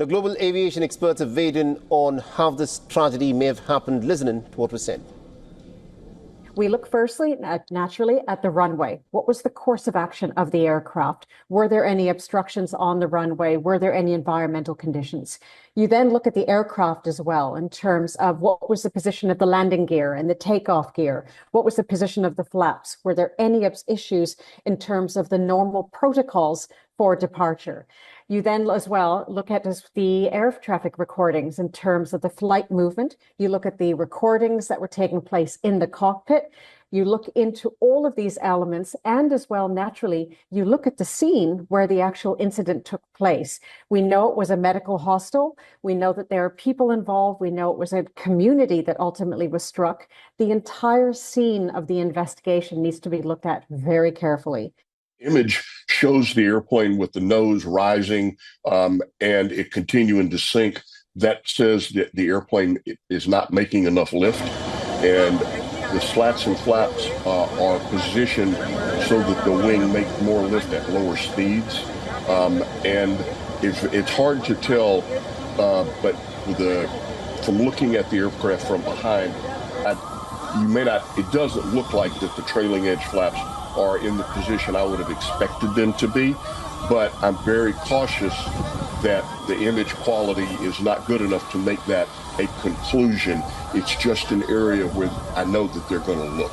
The global aviation experts have weighed in on how this tragedy may have happened. Listen in to what was said. We look firstly, naturally, at the runway. What was the course of action of the aircraft? Were there any obstructions on the runway? Were there any environmental conditions? You then look at the aircraft as well in terms of what was the position of the landing gear and the takeoff gear? What was the position of the flaps? Were there any issues in terms of the normal protocols for departure? You then as well look at the air traffic recordings in terms of the flight movement. You look at the recordings that were taking place in the cockpit. You look into all of these elements, and as well, naturally, you look at the scene where the actual incident took place. We know it was a medical hostel. We know that there are people involved. We know it was a community that ultimately was struck. The entire scene of the investigation needs to be looked at very carefully. Image shows the airplane with the nose rising and it continuing to sink. That says that the airplane is not making enough lift, and the slats and flaps are positioned so that the wing makes more lift at lower speeds. And it's hard to tell, but from looking at the aircraft from behind, it doesn't look like that the trailing edge flaps are in the position I would have expected them to be, but I'm very cautious that the image quality is not good enough to make that a conclusion. It's just an area where I know that they're going to look.